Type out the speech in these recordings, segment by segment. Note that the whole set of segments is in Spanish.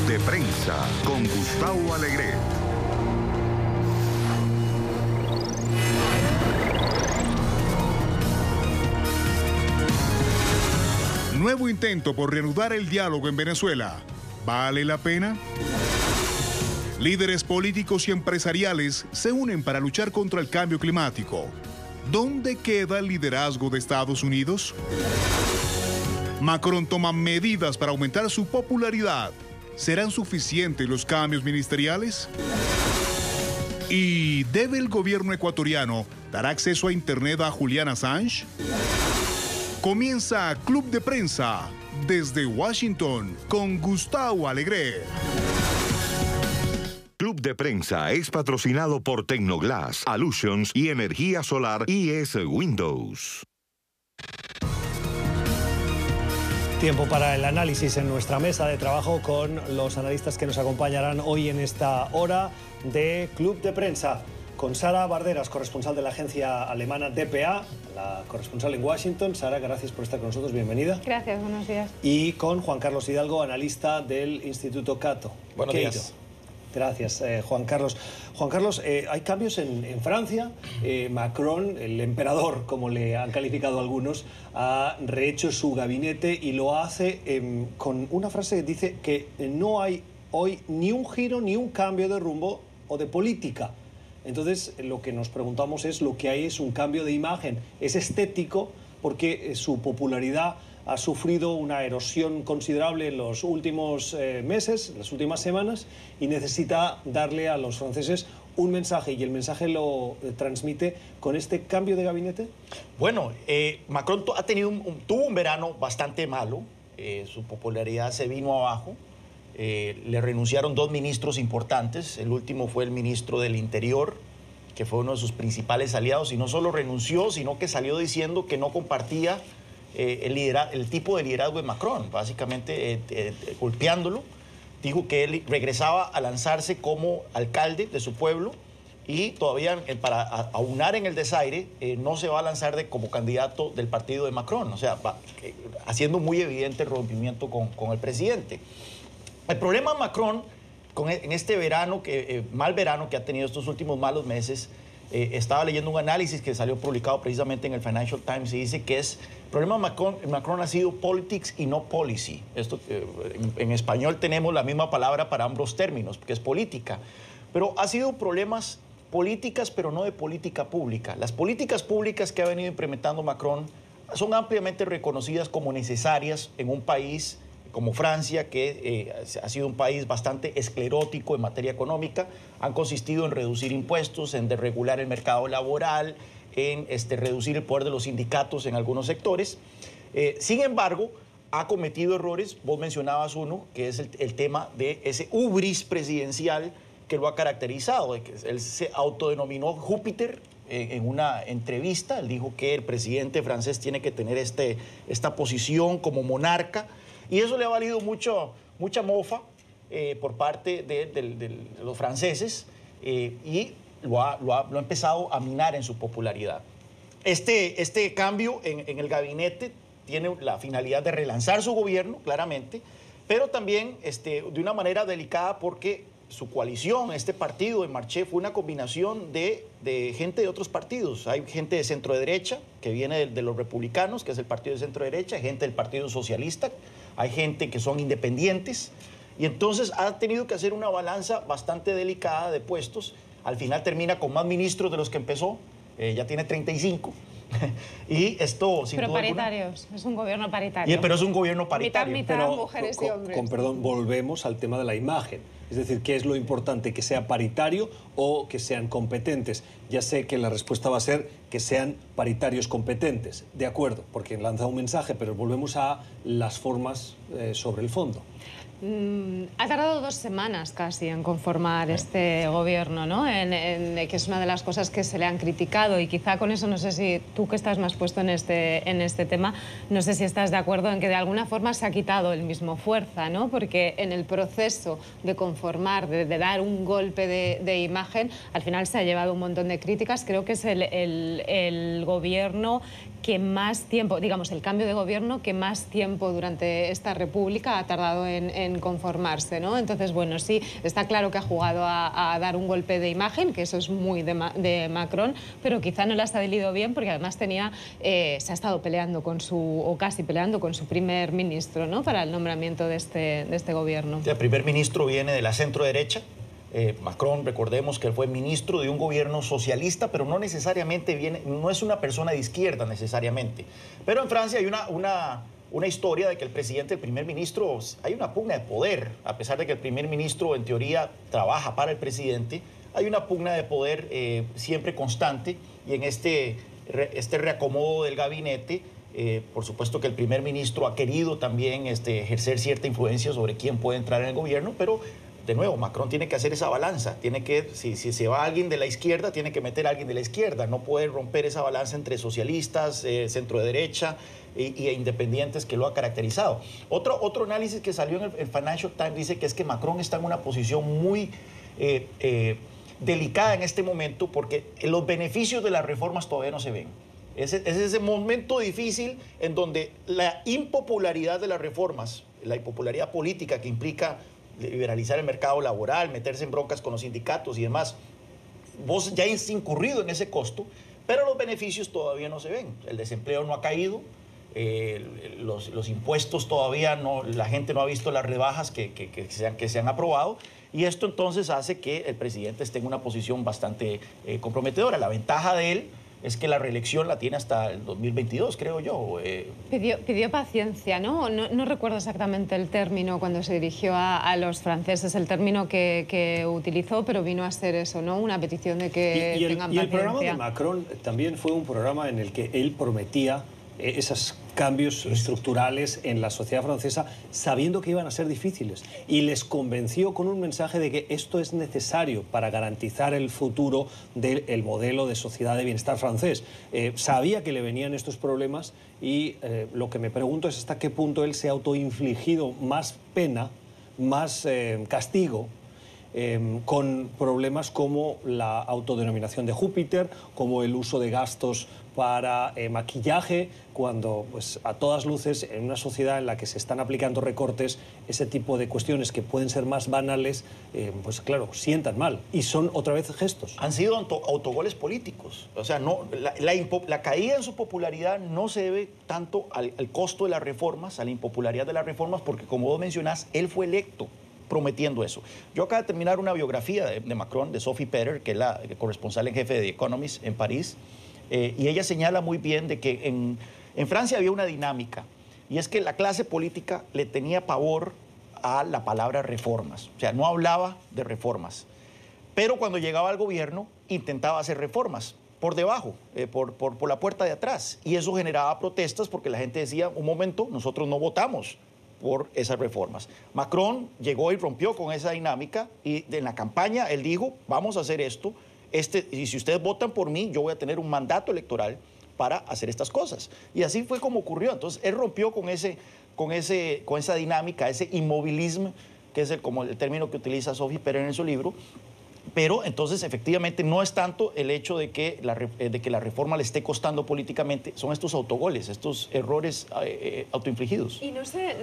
de Prensa con Gustavo Alegret. Nuevo intento por reanudar el diálogo en Venezuela. ¿Vale la pena? Líderes políticos y empresariales se unen para luchar contra el cambio climático. ¿Dónde queda el liderazgo de Estados Unidos? Macron toma medidas para aumentar su popularidad. ¿Serán suficientes los cambios ministeriales? ¿Y debe el gobierno ecuatoriano dar acceso a Internet a Julian Assange? Comienza Club de Prensa desde Washington con Gustavo Alegret. Club de Prensa es patrocinado por Tecnoglass, Allusions y energía solar IS Windows. Tiempo para el análisis en nuestra mesa de trabajo con los analistas que nos acompañarán hoy en esta hora de Club de Prensa. Con Sara Barderas, corresponsal de la agencia alemana dpa, la corresponsal en Washington. Sara, gracias por estar con nosotros, bienvenida. Gracias, buenos días. Y con Juan Carlos Hidalgo, analista del Instituto Cato. Buenos días. Gracias, Juan Carlos. Juan Carlos, hay cambios en Francia. Macron, el emperador, como le han calificado algunos, ha rehecho su gabinete y lo hace con una frase que dice que no hay hoy ni un giro ni un cambio de rumbo o de política. Entonces, lo que nos preguntamos es, lo que hay es un cambio de imagen. Es estético porque su popularidad ha sufrido una erosión considerable en los últimos meses, las últimas semanas, y necesita darle a los franceses un mensaje, y el mensaje lo transmite con este cambio de gabinete. Bueno, Macron tuvo un verano bastante malo, su popularidad se vino abajo, le renunciaron 2 ministros importantes, el último fue el ministro del Interior, que fue uno de sus principales aliados, y no solo renunció, sino que salió diciendo que no compartía el tipo de liderazgo de Macron, básicamente golpeándolo. Dijo que él regresaba a lanzarse como alcalde de su pueblo y todavía para aunar en el desaire no se va a lanzar como candidato del partido de Macron, o sea, haciendo muy evidente el rompimiento con el presidente. El problema de Macron en este verano, mal verano que ha tenido estos últimos malos meses, estaba leyendo un análisis que salió publicado precisamente en el Financial Times y dice que el problema de Macron ha sido politics y no policy. Esto, en español tenemos la misma palabra para ambos términos, que es política. Pero ha sido problemas políticas, pero no de política pública. Las políticas públicas que ha venido implementando Macron son ampliamente reconocidas como necesarias en un país como Francia, que ha sido un país bastante esclerótico en materia económica. Han consistido en reducir impuestos, en desregular el mercado laboral, en reducir el poder de los sindicatos en algunos sectores. Sin embargo, ha cometido errores. Vos mencionabas uno, que es el tema de ese ubris presidencial que lo ha caracterizado. Él se autodenominó Júpiter en una entrevista. Él dijo que el presidente francés tiene que tener esta posición como monarca, y eso le ha valido mucha mofa por parte de los franceses, y lo ha empezado a minar en su popularidad. Este cambio en el gabinete tiene la finalidad de relanzar su gobierno, claramente, pero también de una manera delicada, porque su coalición, este partido de Marché, fue una combinación de gente de otros partidos. Hay gente de centro-derecha, que viene de los republicanos, que es el partido de centro-derecha, gente del Partido Socialista, hay gente que son independientes, y entonces ha tenido que hacer una balanza bastante delicada de puestos. Al final termina con más ministros de los que empezó, ya tiene 35. Y esto, sin pero duda paritarios, alguna, es un gobierno paritario. pero es un gobierno paritario. Mitad, Pero, mujeres y hombres. con perdón, volvemos al tema de la imagen. Es decir, ¿qué es lo importante? ¿Que sea paritario o que sean competentes? Ya sé que la respuesta va a ser que sean paritarios competentes. De acuerdo, porque lanza un mensaje, pero volvemos a las formas sobre el fondo. Ha tardado 2 semanas casi en conformar este gobierno, ¿no? Que es una de las cosas que se le han criticado, y quizá con eso, no sé si tú, que estás más puesto en este tema, no sé si estás de acuerdo en que de alguna forma se ha quitado el mismo fuerza, ¿no? Porque en el proceso de conformar, de dar un golpe de imagen, al final se ha llevado un montón de críticas. Creo que es el gobierno que más tiempo, digamos, el cambio de gobierno que más tiempo durante esta república ha tardado en conformarse, ¿no? Entonces, bueno, sí, está claro que ha jugado a dar un golpe de imagen, que eso es muy de Macron, pero quizá no le ha salido bien porque además se ha estado peleando o casi peleando con su primer ministro, ¿no? Para el nombramiento de este gobierno. El primer ministro viene de la centro-derecha. Macron, recordemos que él fue ministro de un gobierno socialista, pero no necesariamente no es una persona de izquierda necesariamente. Pero en Francia hay una historia de que el primer ministro, hay una pugna de poder, a pesar de que el primer ministro en teoría trabaja para el presidente, hay una pugna de poder siempre constante, y en este reacomodo del gabinete, por supuesto que el primer ministro ha querido también ejercer cierta influencia sobre quién puede entrar en el gobierno, pero de nuevo, Macron tiene que hacer esa balanza. Si se va alguien de la izquierda, tiene que meter a alguien de la izquierda. No puede romper esa balanza entre socialistas, centro de derecha e independientes que lo ha caracterizado. Otro análisis que salió en el Financial Times dice que es que Macron está en una posición muy delicada en este momento porque los beneficios de las reformas todavía no se ven. Es ese momento difícil en donde la impopularidad de las reformas, la impopularidad política que implica liberalizar el mercado laboral, meterse en broncas con los sindicatos y demás, vos ya has incurrido en ese costo, pero los beneficios todavía no se ven. El desempleo no ha caído, los impuestos todavía no, la gente no ha visto las rebajas que se han aprobado, y esto entonces hace que el presidente esté en una posición bastante comprometedora. La ventaja de él es que la reelección la tiene hasta el 2022, creo yo. Pidió paciencia, ¿no? No recuerdo exactamente el término cuando se dirigió a los franceses, el término que utilizó, pero vino a ser eso, ¿no? Una petición de que tengan paciencia. Y el programa de Macron también fue un programa en el que él prometía esos cambios estructurales en la sociedad francesa, sabiendo que iban a ser difíciles, y les convenció con un mensaje de que esto es necesario para garantizar el futuro del modelo de sociedad de bienestar francés. Sabía que le venían estos problemas y lo que me pregunto es hasta qué punto él se ha autoinfligido más pena, más castigo, con problemas como la autodenominación de Júpiter, como el uso de gastos para maquillaje, cuando pues, a todas luces en una sociedad en la que se están aplicando recortes, ese tipo de cuestiones que pueden ser más banales, pues claro, sientan mal y son otra vez gestos. Han sido autogoles políticos. O sea, la caída en su popularidad no se debe tanto al costo de las reformas, a la impopularidad de las reformas, porque como vos mencionás, él fue electo prometiendo eso. Yo acabo de terminar una biografía de Macron, de Sophie Petter, que es la corresponsal en jefe de The Economist en París, y ella señala muy bien de que en Francia había una dinámica, y es que la clase política le tenía pavor a la palabra reformas, o sea, no hablaba de reformas, pero cuando llegaba al gobierno intentaba hacer reformas por debajo, por la puerta de atrás, y eso generaba protestas porque la gente decía, un momento, nosotros no votamos por esas reformas. Macron llegó y rompió con esa dinámica, y en la campaña él dijo, vamos a hacer esto, y si ustedes votan por mí, yo voy a tener un mandato electoral para hacer estas cosas. Y así fue como ocurrió. Entonces, él rompió con esa dinámica, ese inmovilismo, que es como el término que utiliza Sophie Petter en su libro. Pero entonces, efectivamente, no es tanto el hecho de que la reforma le esté costando políticamente, son estos autogoles, estos errores autoinfligidos. Y no sé,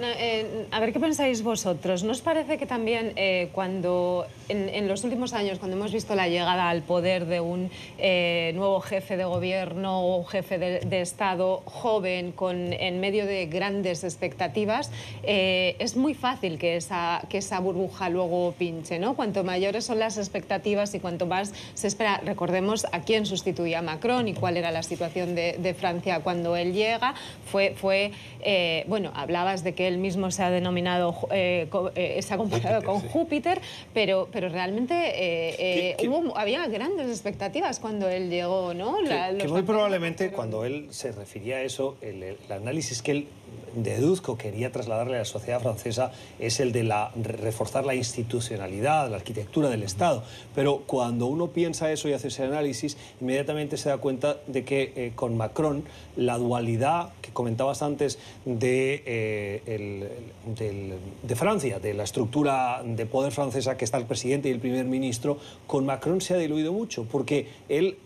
a ver qué pensáis vosotros. ¿No os parece que también cuando en los últimos años, cuando hemos visto la llegada al poder de un nuevo jefe de gobierno o jefe de Estado joven, en medio de grandes expectativas, es muy fácil que esa burbuja luego pinche, ¿no? Cuanto mayores son las expectativas y cuanto más se espera, recordemos a quién sustituía a Macron y cuál era la situación de Francia cuando él llega, bueno, hablabas de que él mismo se ha denominado, se ha comparado con Júpiter, pero realmente había grandes expectativas cuando él llegó, ¿no? Que muy probablemente cuando él se refería a eso, el análisis que él deduzco quería trasladarle a la sociedad francesa es el de reforzar la institucionalidad, la arquitectura del Estado. Pero cuando uno piensa eso y hace ese análisis, inmediatamente se da cuenta de que con Macron la dualidad que comentabas antes de Francia, de la estructura de poder francesa que está el presidente y el primer ministro, con Macron se ha diluido mucho, porque él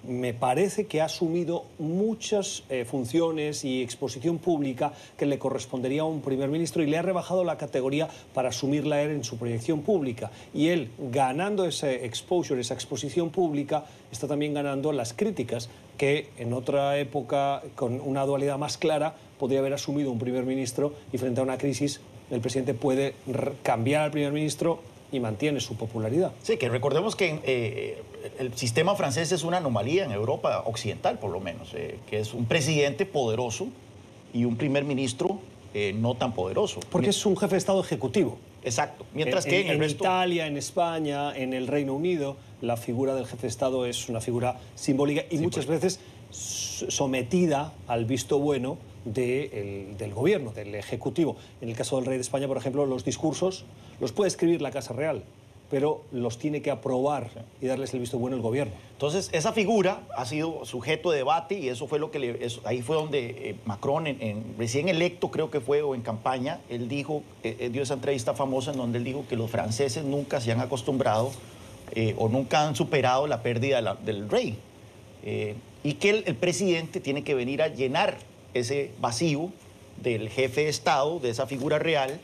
me parece que ha asumido muchas funciones y exposición pública que le correspondería a un primer ministro y le ha rebajado la categoría para asumirla él en su proyección pública. Y él, ganando ese exposure, esa exposición pública, está también ganando las críticas que en otra época, con una dualidad más clara, podría haber asumido un primer ministro y frente a una crisis el presidente puede cambiar al primer ministro y mantiene su popularidad. Sí, que recordemos que el sistema francés es una anomalía en Europa occidental, por lo menos, que es un presidente poderoso y un primer ministro no tan poderoso. Porque es un jefe de Estado ejecutivo. Exacto. Mientras que en el resto... Italia, en España, en el Reino Unido, la figura del jefe de Estado es una figura simbólica y muchas veces sometida al visto bueno del gobierno, del ejecutivo. En el caso del rey de España, por ejemplo, los discursos los puede escribir la Casa Real, pero los tiene que aprobar y darles el visto bueno el gobierno. Entonces, esa figura ha sido sujeto de debate y eso fue lo que ahí fue donde Macron, recién electo creo que fue, o en campaña, él dijo, dio esa entrevista famosa en donde él dijo que los franceses nunca se han acostumbrado o nunca han superado la pérdida del rey. Y que el presidente tiene que venir a llenar ese vacío del jefe de Estado, de esa figura real,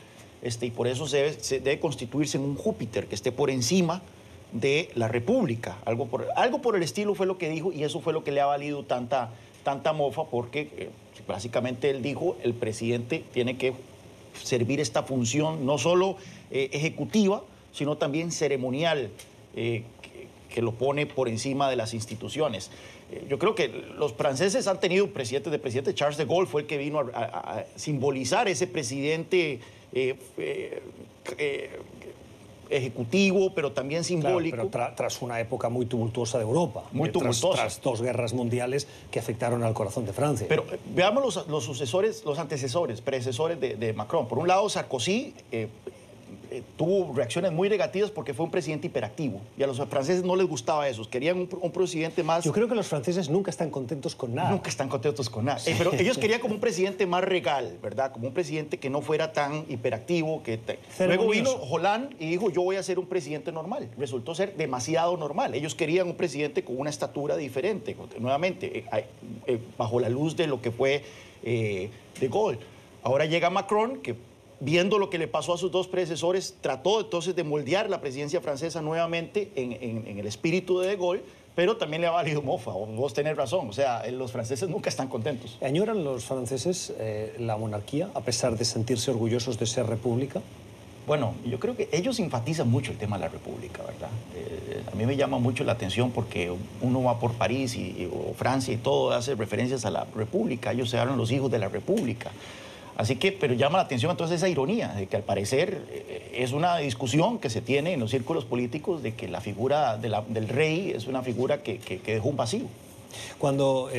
y por eso se debe constituirse en un Júpiter que esté por encima de la República. Algo por el estilo fue lo que dijo y eso fue lo que le ha valido tanta mofa porque básicamente él dijo el presidente tiene que servir esta función no solo ejecutiva, sino también ceremonial, que lo pone por encima de las instituciones. Yo creo que los franceses han tenido presidentes de presidente. Charles de Gaulle fue el que vino a simbolizar ese presidente ejecutivo, pero también simbólico. Claro, pero tras una época muy tumultuosa de Europa. Muy tumultuosa. Tras dos guerras mundiales que afectaron al corazón de Francia. Pero veamos los antecesores, predecesores de Macron. Por un lado, Sarkozy tuvo reacciones muy negativas porque fue un presidente hiperactivo y a los franceses no les gustaba eso, querían un presidente más... Yo creo que los franceses nunca están contentos con nada. Nunca están contentos con nada, pero ellos querían como un presidente más regal, ¿verdad? Como un presidente que no fuera tan hiperactivo. Luego vino Hollande y dijo, yo voy a ser un presidente normal. Resultó ser demasiado normal. Ellos querían un presidente con una estatura diferente, nuevamente, bajo la luz de lo que fue de Gaulle. Ahora llega Macron, que viendo lo que le pasó a sus dos predecesores, trató entonces de moldear la presidencia francesa nuevamente en el espíritu de Gaulle, pero también le ha valido mofa, vos tenés razón, o sea, los franceses nunca están contentos. ¿Añoran los franceses la monarquía, a pesar de sentirse orgullosos de ser república? Bueno, yo creo que ellos enfatizan mucho el tema de la república, ¿verdad? A mí me llama mucho la atención porque uno va por París o Francia y todo hace referencias a la república, ellos se hablan los hijos de la república. Así que, pero llama la atención entonces esa ironía de que al parecer es una discusión que se tiene en los círculos políticos de que la figura del rey es una figura que dejó un vacío. Cuando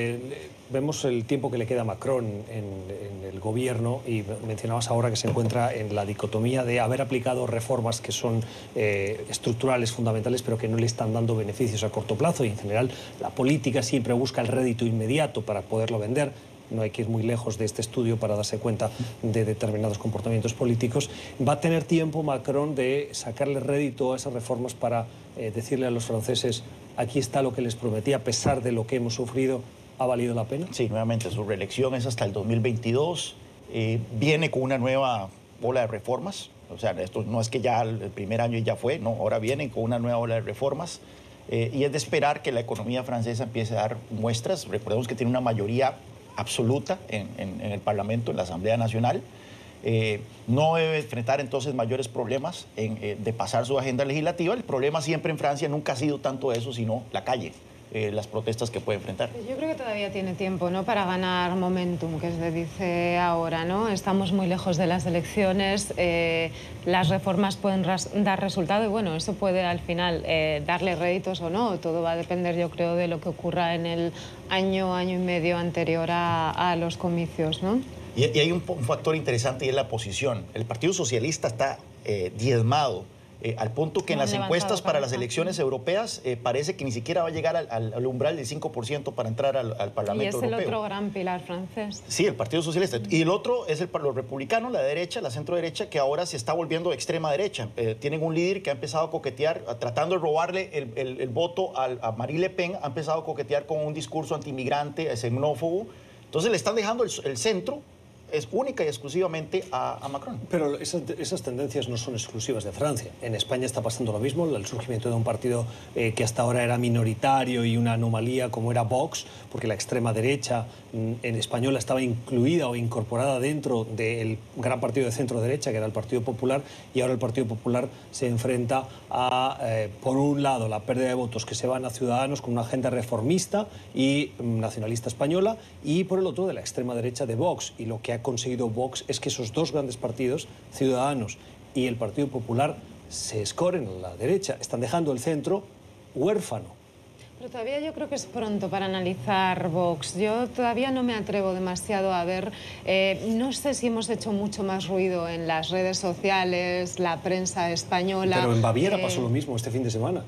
vemos el tiempo que le queda a Macron en el gobierno, y mencionabas ahora que se encuentra en la dicotomía de haber aplicado reformas que son estructurales, fundamentales, pero que no le están dando beneficios a corto plazo, y en general la política siempre busca el rédito inmediato para poderlo vender. No hay que ir muy lejos de este estudio para darse cuenta de determinados comportamientos políticos. ¿Va a tener tiempo Macron de sacarle rédito a esas reformas para decirle a los franceses, aquí está lo que les prometí, a pesar de lo que hemos sufrido, ha valido la pena? Sí, nuevamente, su reelección es hasta el 2022. Viene con una nueva ola de reformas. O sea, esto no es que ya el primer año ya fue, no, ahora vienen con una nueva ola de reformas. Y es de esperar que la economía francesa empiece a dar muestras. Recordemos que tiene una mayoría absoluta en el Parlamento, en la Asamblea Nacional. No debe enfrentar entonces mayores problemas de pasar su agenda legislativa. El problema siempre en Francia nunca ha sido tanto eso, sino la calle, las protestas que puede enfrentar. Yo creo que todavía tiene tiempo, ¿no?, para ganar momentum, que se dice ahora, ¿no? Estamos muy lejos de las elecciones, las reformas pueden dar resultado y bueno, eso puede al final darle réditos o no. Todo va a depender, yo creo, de lo que ocurra en el año y medio anterior a los comicios, ¿no? Y hay un factor interesante y es la posición. El Partido Socialista está diezmado al punto que en las encuestas para las elecciones europeas parece que ni siquiera va a llegar al umbral del 5% para entrar al Parlamento Europeo. Y es el otro gran pilar francés. Sí, el Partido Socialista. Y el otro es los republicanos, la derecha, la centro-derecha, que ahora se está volviendo extrema derecha. Tienen un líder que ha empezado a coquetear, tratando de robarle el voto a Marine Le Pen, ha empezado a coquetear con un discurso antimigrante, xenófobo. Entonces le están dejando el centro, es única y exclusivamente a Macron. Pero esas tendencias no son exclusivas de Francia. En España está pasando lo mismo, el surgimiento de un partido que hasta ahora era minoritario y una anomalía como era Vox, porque la extrema derecha en española estaba incluida o incorporada dentro del gran partido de centro-derecha, que era el Partido Popular, y ahora el Partido Popular se enfrenta a, por un lado, la pérdida de votos que se van a Ciudadanos con una agenda reformista y nacionalista española, y por el otro, de la extrema derecha de Vox. Y lo que ha conseguido Vox es que esos dos grandes partidos, Ciudadanos y el Partido Popular, se escoren a la derecha, están dejando el centro huérfano. Pero todavía yo creo que es pronto para analizar Vox. Yo todavía no me atrevo demasiado a ver. No sé si hemos hecho mucho más ruido en las redes sociales, la prensa española. Pero en Baviera pasó lo mismo este fin de semana.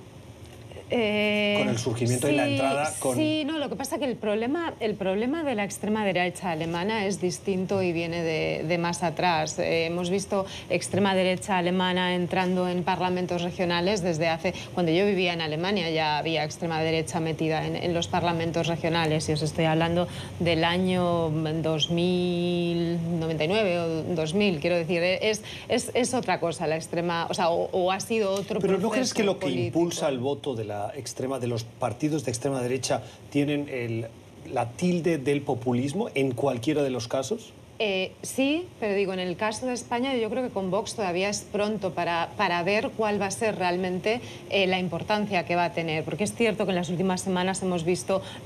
Con el surgimiento y la entrada con... Sí, no, lo que pasa es que el problema de la extrema derecha alemana es distinto y viene de más atrás. Hemos visto extrema derecha alemana entrando en parlamentos regionales desde hace... Cuando yo vivía en Alemania ya había extrema derecha metida en los parlamentos regionales, y os estoy hablando del año 2099 o 2000, quiero decir, es otra cosa la extrema... O sea, o ha sido otro Pero proceso ¿no crees que lo que político impulsa el voto de los partidos de extrema derecha tienen la tilde del populismo en cualquiera de los casos? Sí, pero digo, en el caso de España yo creo que con Vox todavía es pronto para ver cuál va a ser realmente la importancia que va a tener, porque es cierto que en las últimas semanas lo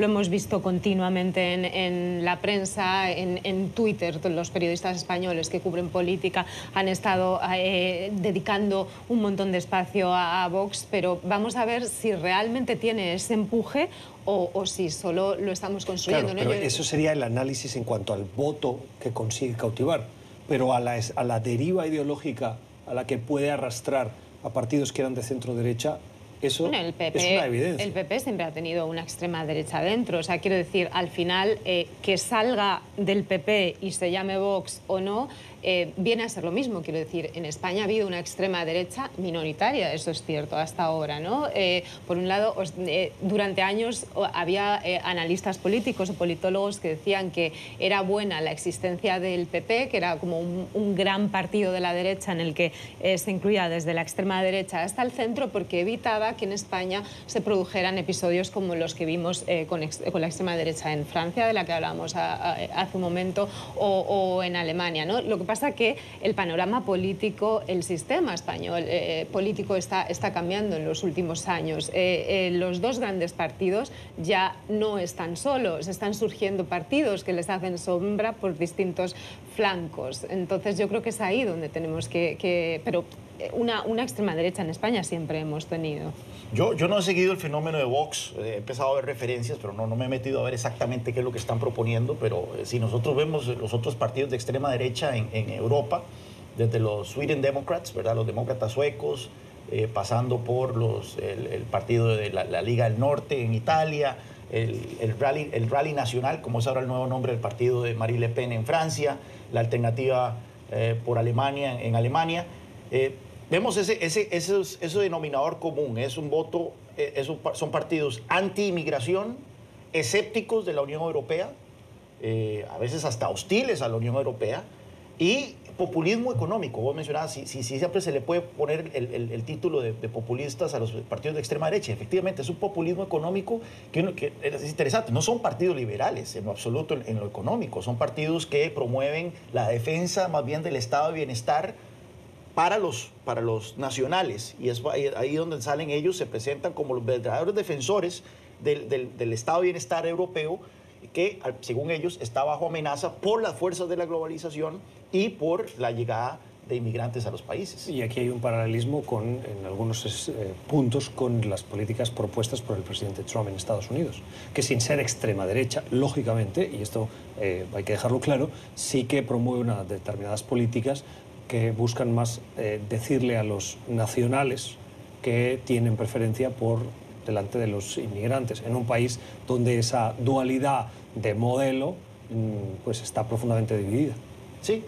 hemos visto continuamente en la prensa, en Twitter. Los periodistas españoles que cubren política han estado dedicando un montón de espacio a Vox, pero vamos a ver si realmente tiene ese empuje o si solo lo estamos construyendo. Claro, pero eso sería el análisis en cuanto al voto que consigue cautivar, pero a la deriva ideológica a la que puede arrastrar a partidos que eran de centro-derecha, eso bueno, el PP, es una evidencia. El PP siempre ha tenido una extrema derecha dentro. O sea, quiero decir, al final, que salga del PP y se llame Vox o no, viene a ser lo mismo. Quiero decir, en España ha habido una extrema derecha minoritaria, eso es cierto, hasta ahora, ¿no? Por un lado, durante años había analistas políticos o politólogos que decían que era buena la existencia del PP, que era como un gran partido de la derecha en el que se incluía desde la extrema derecha hasta el centro, porque evitaba que en España se produjeran episodios como los que vimos con la extrema derecha en Francia, de la que hablábamos hace un momento, o en Alemania, ¿no? Lo que pasa que el panorama político, el sistema español político está cambiando en los últimos años. Los dos grandes partidos ya no están solos, están surgiendo partidos que les hacen sombra por distintos flancos. Entonces yo creo que es ahí donde tenemos pero una extrema derecha en España siempre hemos tenido. Yo no he seguido el fenómeno de Vox, he empezado a ver referencias, pero no me he metido a ver exactamente qué es lo que están proponiendo, pero si nosotros vemos los otros partidos de extrema derecha en Europa, desde los Sweden Democrats, ¿verdad? Los demócratas suecos, pasando por el partido de la Liga del Norte en Italia, el Rally Nacional, como es ahora el nuevo nombre del partido de Marine Le Pen en Francia, la Alternativa por Alemania en Alemania. Vemos ese denominador común, es un voto, son partidos anti-inmigración, escépticos de la Unión Europea, a veces hasta hostiles a la Unión Europea, y populismo económico. Vos mencionabas, si siempre se le puede poner el título de populistas a los partidos de extrema derecha. Efectivamente, es un populismo económico que es interesante. No son partidos liberales en lo absoluto en lo económico, son partidos que promueven la defensa más bien del estado de bienestar para los nacionales, y es ahí donde salen ellos, se presentan como los verdaderos defensores del estado de bienestar europeo, que según ellos está bajo amenaza por las fuerzas de la globalización y por la llegada de inmigrantes a los países. Y aquí hay un paralelismo en algunos puntos con las políticas propuestas por el presidente Trump en Estados Unidos, que sin ser extrema derecha, lógicamente, y esto hay que dejarlo claro, sí que promueve unas determinadas políticas que buscan más decirle a los nacionales que tienen preferencia por delante de los inmigrantes, en un país donde esa dualidad de modelo pues está profundamente dividida. Sí,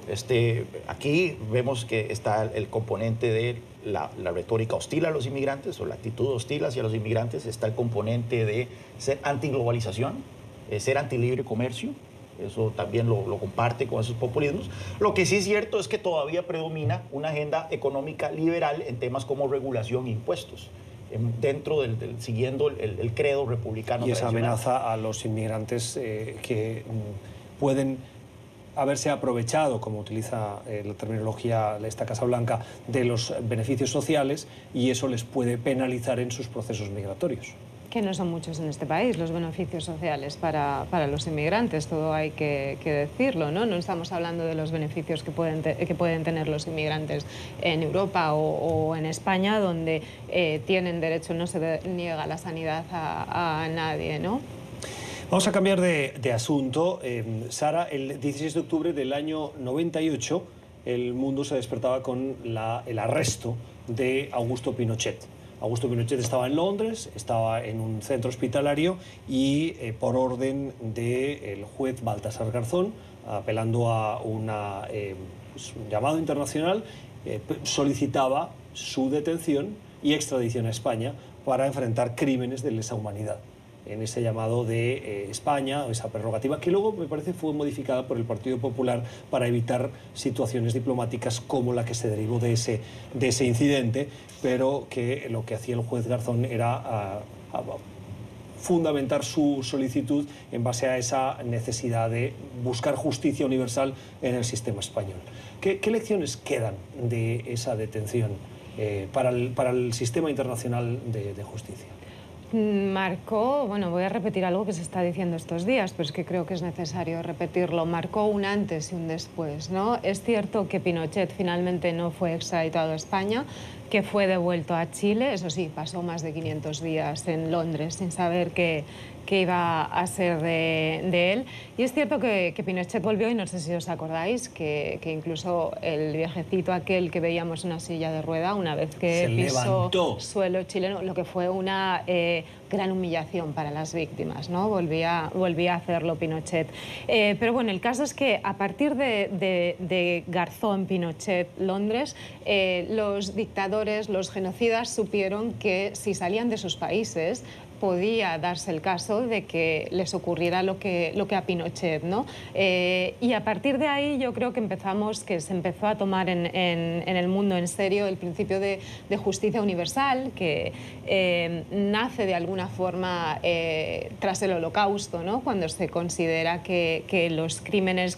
aquí vemos que está el componente de la retórica hostil a los inmigrantes o la actitud hostil hacia los inmigrantes, está el componente de ser antiglobalización, ser antilibre comercio, eso también lo comparte con esos populismos. Lo que sí es cierto es que todavía predomina una agenda económica liberal en temas como regulación e impuestos, dentro siguiendo el credo republicano. Y esa amenaza a los inmigrantes que pueden haberse aprovechado, como utiliza la terminología esta Casa Blanca, de los beneficios sociales, y eso les puede penalizar en sus procesos migratorios. Que no son muchos en este país los beneficios sociales para los inmigrantes, todo hay que decirlo, ¿no? No estamos hablando de los beneficios que pueden tener los inmigrantes en Europa o en España, donde tienen derecho, no se niega la sanidad a nadie, ¿no? Vamos a cambiar de asunto. Sara, el 16 de octubre del año 98, el mundo se despertaba con el arresto de Augusto Pinochet. Augusto Pinochet estaba en Londres, estaba en un centro hospitalario y por orden del juez Baltasar Garzón, apelando a un llamado internacional, solicitaba su detención y extradición a España para enfrentar crímenes de lesa humanidad. En ese llamado de España, esa prerrogativa, que luego me parece fue modificada por el Partido Popular para evitar situaciones diplomáticas como la que se derivó de ese incidente, pero que lo que hacía el juez Garzón era fundamentar su solicitud en base a esa necesidad de buscar justicia universal en el sistema español. ¿Qué lecciones quedan de esa detención para el sistema internacional de justicia? Marcó, bueno, voy a repetir algo que se está diciendo estos días, pero es que creo que es necesario repetirlo, marcó un antes y un después, ¿no? Es cierto que Pinochet finalmente no fue extraditado a España, que fue devuelto a Chile, eso sí, pasó más de 500 días en Londres sin saber qué iba a ser de él. Y es cierto que Pinochet volvió, y no sé si os acordáis, que incluso el viejecito aquel que veíamos en una silla de rueda, una vez que pisó suelo chileno, lo que fue una gran humillación para las víctimas, ¿no? Volvía a hacerlo Pinochet. Pero bueno, el caso es que a partir de Garzón, Pinochet, Londres, los dictadores, los genocidas supieron que si salían de sus países podía darse el caso de que les ocurriera lo que a Pinochet, ¿no? Y a partir de ahí yo creo que se empezó a tomar en el mundo en serio el principio de justicia universal, que nace de alguna forma tras el Holocausto, ¿no? Cuando se considera que los crímenes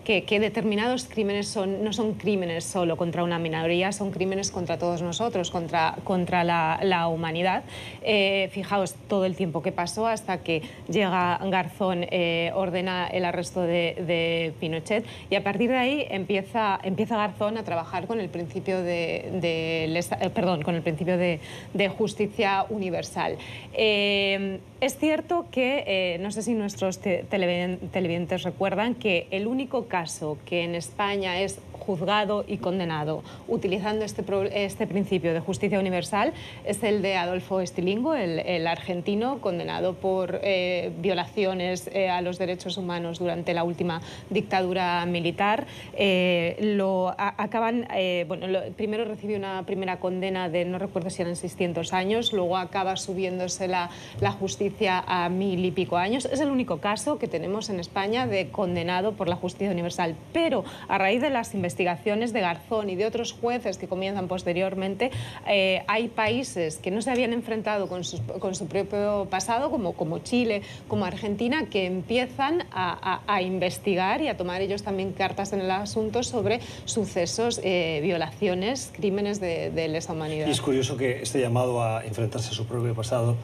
que determinados crímenes no son crímenes solo contra una minoría, son crímenes contra todos nosotros, contra la humanidad. Fijaos todo el tiempo que pasó hasta que llega Garzón, ordena el arresto de Pinochet, y a partir de ahí empieza Garzón a trabajar con el principio con el principio de justicia universal. Es cierto que, no sé si nuestros televidentes recuerdan, que el único caso que en España es juzgado y condenado utilizando este principio de justicia universal es el de Adolfo Estilingo, el argentino, condenado por violaciones a los derechos humanos durante la última dictadura militar. Primero recibió una primera condena de, no recuerdo si eran 600 años, luego acaba subiéndose la justicia a 1000 y pico años. Es el único caso que tenemos en España de condenado por la justicia universal, pero a raíz de las investigaciones de Garzón y de otros jueces que comienzan posteriormente, hay países que no se habían enfrentado con su propio pasado, como Chile, como Argentina, que empiezan a investigar y a tomar ellos también cartas en el asunto sobre sucesos, violaciones, crímenes de lesa humanidad. Y es curioso que este llamado a enfrentarse a su propio pasado,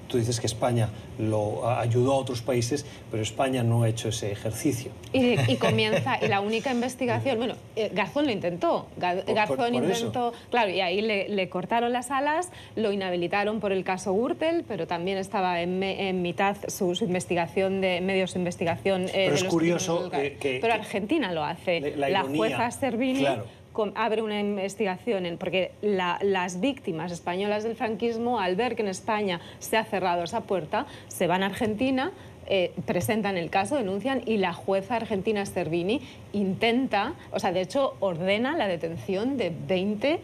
tú dices que España lo ayudó a otros países, pero España no ha hecho ese ejercicio. Y comienza, y la única investigación, Bueno, Garzón lo intentó. Garzón intentó, claro, y ahí le cortaron las alas, lo inhabilitaron por el caso Gürtel, pero también estaba en mitad su investigación de medios de investigación. Pero es curioso pero Argentina lo hace. La jueza Servini. Claro. Abre una investigación, porque las víctimas españolas del franquismo, al ver que en España se ha cerrado esa puerta, se van a Argentina, presentan el caso, denuncian, y la jueza argentina Servini intenta, o sea, de hecho, ordena la detención de 20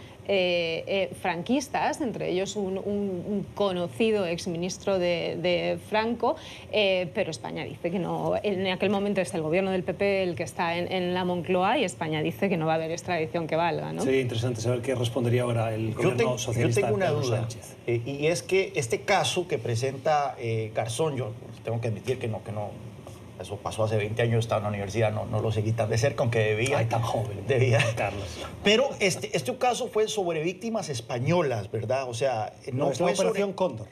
franquistas, entre ellos un conocido exministro de Franco, pero España dice que no. En aquel momento es el gobierno del PP el que está en la Moncloa, y España dice que no va a haber extradición que valga, ¿no? Sería interesante saber qué respondería ahora el gobierno socialista. Yo tengo una Pedro duda, Sánchez. Y es que este caso que presenta Garzón, yo tengo que admitir que no, eso pasó hace 20 años, estaba en la universidad, no lo seguí tan de cerca, aunque debía. Ay, tan joven. Debía. Carlos. Pero este caso fue sobre víctimas españolas, ¿verdad? O sea, no es fue la Operación Cóndor.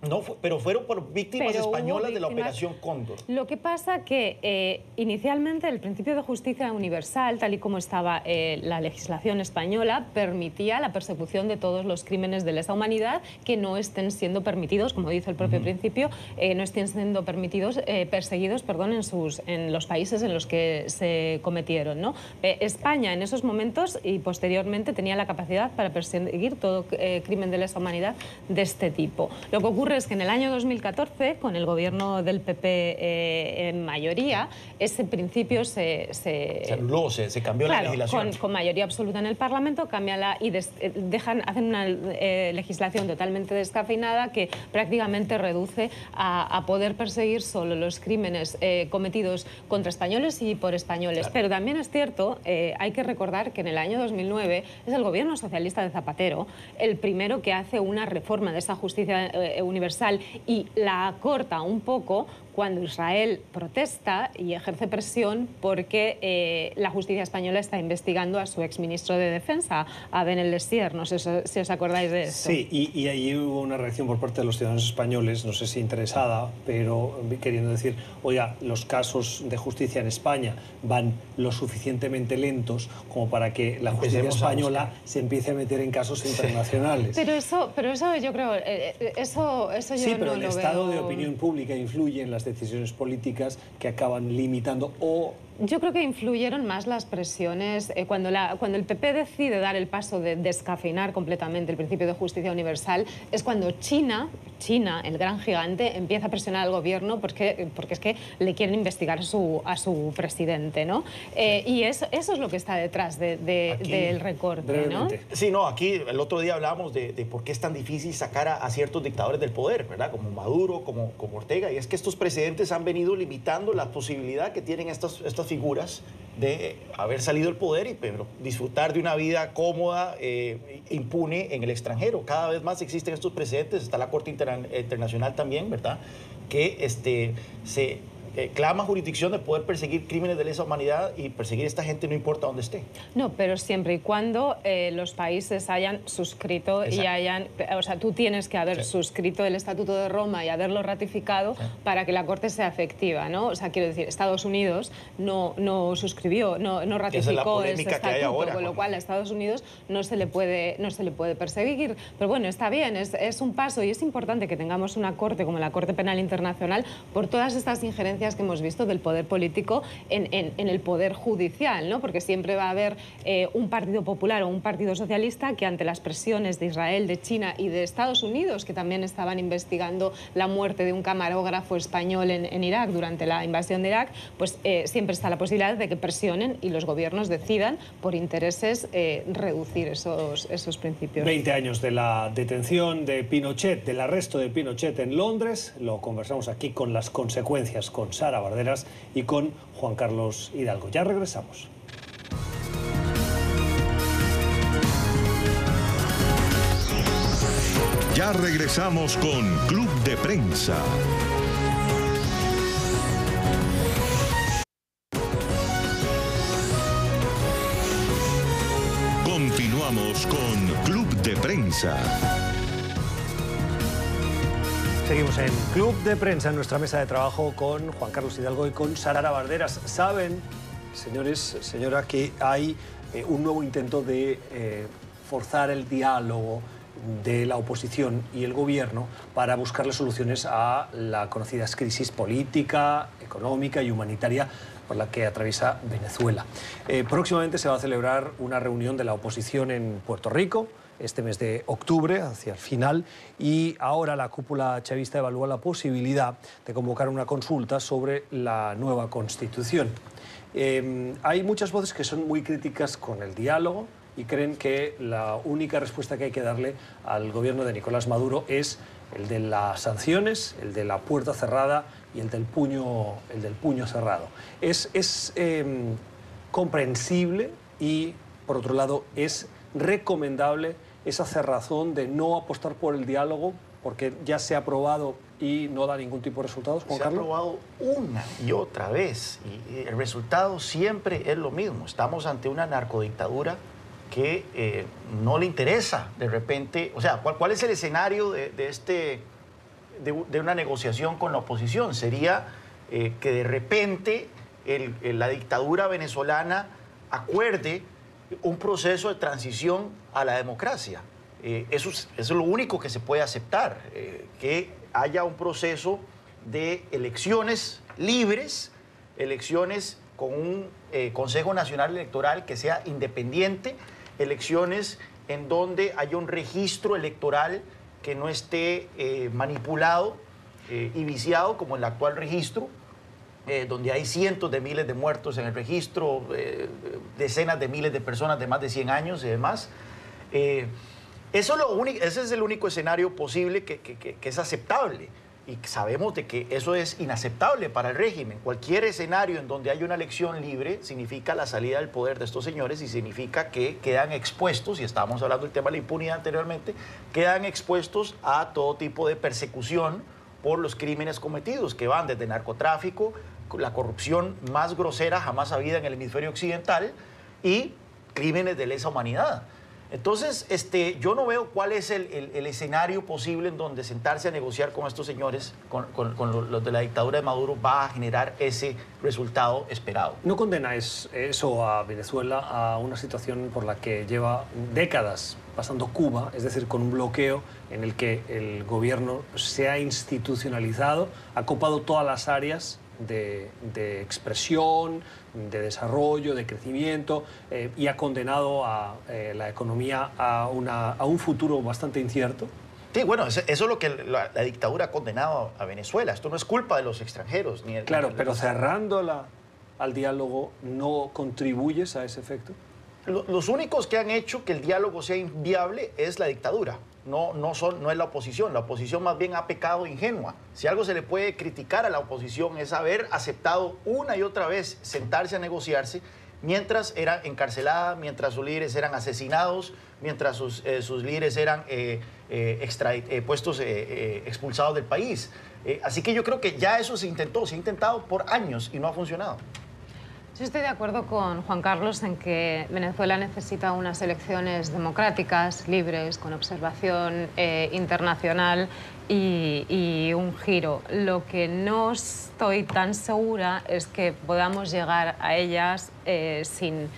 No, pero fueron por víctimas españolas de la Operación Cóndor. Lo que pasa que inicialmente el principio de justicia universal, tal y como estaba la legislación española, permitía la persecución de todos los crímenes de lesa humanidad que no estén siendo permitidos, como dice el propio principio, no estén siendo permitidos, perseguidos, perdón, en los países en los que se cometieron, ¿no? España en esos momentos y posteriormente tenía la capacidad para perseguir todo crimen de lesa humanidad de este tipo. Lo que ocurre es que en el año 2014, con el gobierno del PP en mayoría, ese principio se anuló, se cambió la legislación. Con mayoría absoluta en el Parlamento, cámbiala y hacen una legislación totalmente descafeinada que prácticamente reduce a poder perseguir solo los crímenes cometidos contra españoles y por españoles. Claro. Pero también es cierto, hay que recordar que en el año 2009 es el gobierno socialista de Zapatero el primero que hace una reforma de esa justicia universal y la acorta un poco cuando Israel protesta y ejerce presión porque la justicia española está investigando a su exministro de Defensa, a Ben el Lesier. No sé si os acordáis de eso. Sí, y ahí hubo una reacción por parte de los ciudadanos españoles, no sé si interesada, pero queriendo decir, oiga, los casos de justicia en España van lo suficientemente lentos como para que la justicia española se empiece a meter en casos internacionales. Pero eso yo creo, eso yo sí, pero no el lo estado veo. de opinión pública influye en las decisiones políticas que acaban limitando o... Yo creo que influyeron más las presiones. Cuando el PP decide dar el paso de descafeinar completamente el principio de justicia universal, es cuando China, el gran gigante, empieza a presionar al gobierno porque es que le quieren investigar a su presidente, ¿no? Y eso es lo que está detrás del recorte, ¿no? Sí, no, aquí el otro día hablábamos de por qué es tan difícil sacar a ciertos dictadores del poder, ¿verdad? Como Maduro, como Ortega, y es que estos precedentes han venido limitando la posibilidad que tienen estas figuras de haber salido del poder y disfrutar de una vida cómoda, impune en el extranjero. Cada vez más existen estos precedentes, está la Corte Internacional también, ¿verdad? Que se clama jurisdicción de poder perseguir crímenes de lesa humanidad y perseguir a esta gente no importa dónde esté. No, pero siempre y cuando los países hayan suscrito. Exacto. Y hayan... O sea, tú tienes que haber suscrito el Estatuto de Roma y haberlo ratificado para que la Corte sea efectiva, ¿no? O sea, quiero decir, Estados Unidos no suscribió, no ratificó ese estatuto, con lo cual a Estados Unidos no se le puede perseguir. Pero bueno, está bien, es un paso y es importante que tengamos una Corte como la Corte Penal Internacional por todas estas injerencias que hemos visto del poder político en el poder judicial, ¿no? Porque siempre va a haber un partido popular o un partido socialista que ante las presiones de Israel, de China y de Estados Unidos, que también estaban investigando la muerte de un camarógrafo español en Irak durante la invasión de Irak, pues siempre está la posibilidad de que presionen y los gobiernos decidan por intereses reducir esos principios. 20 años de la detención de Pinochet, del arresto de Pinochet en Londres, lo conversamos aquí con las consecuencias, con Sara Barderas y con Juan Carlos Hidalgo. Ya regresamos. Ya regresamos con Club de Prensa. Continuamos con Club de Prensa. Seguimos en Club de Prensa, en nuestra mesa de trabajo con Juan Carlos Hidalgo y con Sara Barderas. Saben Señores, señora, que hay un nuevo intento de forzar el diálogo de la oposición y el gobierno para buscarle soluciones a la conocida crisis política, económica y humanitaria por la que atraviesa Venezuela. Próximamente se va a celebrar una reunión de la oposición en Puerto Rico, este mes de octubre, hacia el final, y ahora la cúpula chavista evalúa la posibilidad de convocar una consulta sobre la nueva Constitución. Hay muchas voces que son muy críticas con el diálogo y creen que la única respuesta que hay que darle al gobierno de Nicolás Maduro es el de las sanciones, el de la puerta cerrada y el del puño cerrado. Es comprensible y, por otro lado, es recomendable esa cerrazón de no apostar por el diálogo porque ya se ha aprobado y no da ningún tipo de resultados, Juan Carlos. Se ha aprobado una y otra vez y el resultado siempre es lo mismo. Estamos ante una narcodictadura que no le interesa de repente, o sea, ¿cuál es el escenario de una negociación con la oposición? Sería que de repente la dictadura venezolana acuerde un proceso de transición a la democracia. Eso es lo único que se puede aceptar, que haya un proceso de elecciones libres, elecciones con un Consejo Nacional Electoral que sea independiente, elecciones en donde haya un registro electoral que no esté manipulado y viciado como el actual registro, donde hay cientos de miles de muertos en el registro, decenas de miles de personas de más de 100 años y demás. Ese es el único escenario posible que es aceptable. Y sabemos de que eso es inaceptable para el régimen. Cualquier escenario en donde haya una elección libre significa la salida del poder de estos señores y significa que quedan expuestos, y estábamos hablando del tema de la impunidad anteriormente, quedan expuestos a todo tipo de persecución por los crímenes cometidos, que van desde narcotráfico, la corrupción más grosera jamás habida en el hemisferio occidental y crímenes de lesa humanidad. Entonces, yo no veo cuál es el escenario posible en donde sentarse a negociar con estos señores, con los de la dictadura de Maduro, va a generar ese resultado esperado. ¿No condena eso a Venezuela a una situación por la que lleva décadas pasando Cuba, es decir, con un bloqueo en el que el gobierno se ha institucionalizado, ha copado todas las áreas de expresión, de desarrollo, de crecimiento y ha condenado a la economía a un futuro bastante incierto? Sí, bueno, eso es lo que la dictadura ha condenado a Venezuela. Esto no es culpa de los extranjeros. Claro, pero cerrándola al diálogo, ¿no contribuyes a ese efecto? Los únicos que han hecho que el diálogo sea inviable es la dictadura. No es la oposición. La oposición más bien ha pecado ingenua. Si algo se le puede criticar a la oposición es haber aceptado una y otra vez sentarse a negociarse mientras era encarcelada, mientras sus líderes eran asesinados, mientras sus líderes eran expulsados del país. Así que yo creo que ya eso se ha intentado por años y no ha funcionado. Yo estoy de acuerdo con Juan Carlos en que Venezuela necesita unas elecciones democráticas, libres, con observación internacional y un giro. Lo que no estoy tan segura es que podamos llegar a ellas sin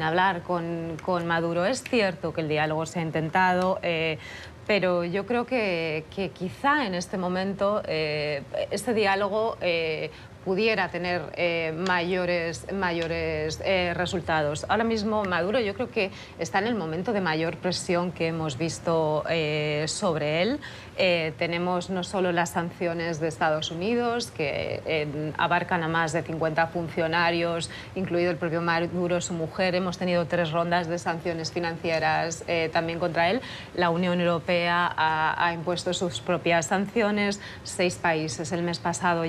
hablar con Maduro. Es cierto que el diálogo se ha intentado, pero yo creo que quizá en este momento este diálogo pudiera tener mayores resultados. Ahora mismo Maduro yo creo que está en el momento de mayor presión que hemos visto sobre él. Tenemos no solo las sanciones de Estados Unidos, que abarcan a más de 50 funcionarios, incluido el propio Maduro, su mujer. Hemos tenido 3 rondas de sanciones financieras también contra él. La Unión Europea ha impuesto sus propias sanciones. 6 países el mes pasado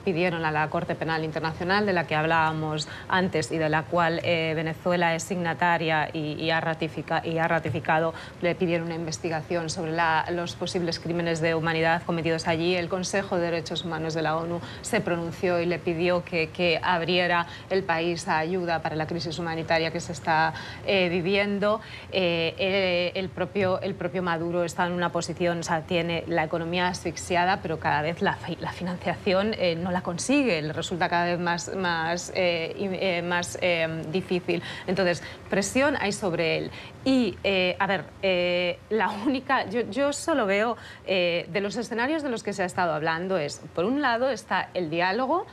pidieron a la Corte Penal Internacional, de la que hablábamos antes y de la cual Venezuela es signataria y ha ratificado, le pidieron una investigación sobre los posibles crímenes de humanidad cometidos allí. El Consejo de Derechos Humanos de la ONU se pronunció y le pidió que abriera el país a ayuda para la crisis humanitaria que se está viviendo. El propio Maduro está en una posición, o sea, tiene la economía asfixiada, pero cada vez la financiación no la consigue, le resulta cada vez más difícil. Entonces, presión hay sobre él. Y, a ver, la única... Yo solo veo, de los escenarios de los que se ha estado hablando, por un lado está el diálogo,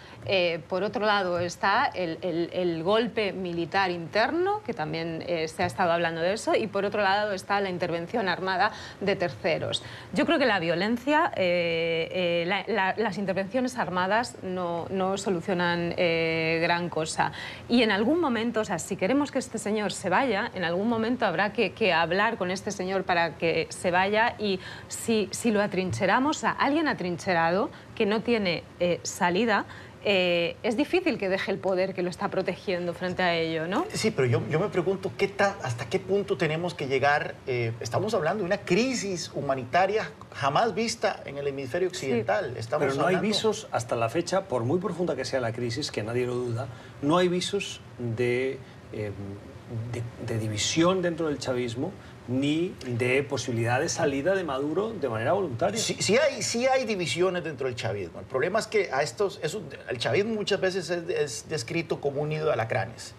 por otro lado está el golpe militar interno, que también se ha estado hablando de eso, y por otro lado está la intervención armada de terceros. Yo creo que la violencia, las intervenciones armadas no solucionan gran cosa. Y en algún momento, o sea, si queremos que este señor se vaya, en algún momento habrá que hablar con este señor para que se vaya, y si lo atrincheramos a alguien atrincherado que no tiene salida, es difícil que deje el poder que lo está protegiendo frente a ello, ¿no? Sí, pero yo me pregunto hasta qué punto tenemos que llegar. Estamos hablando de una crisis humanitaria jamás vista en el hemisferio occidental. Sí. Pero no hay visos hasta la fecha, por muy profunda que sea la crisis, que nadie lo duda, no hay visos de división dentro del chavismo, ni de posibilidad de salida de Maduro de manera voluntaria. Sí hay divisiones dentro del chavismo. El problema es que el chavismo muchas veces es descrito como un nido de alacranes.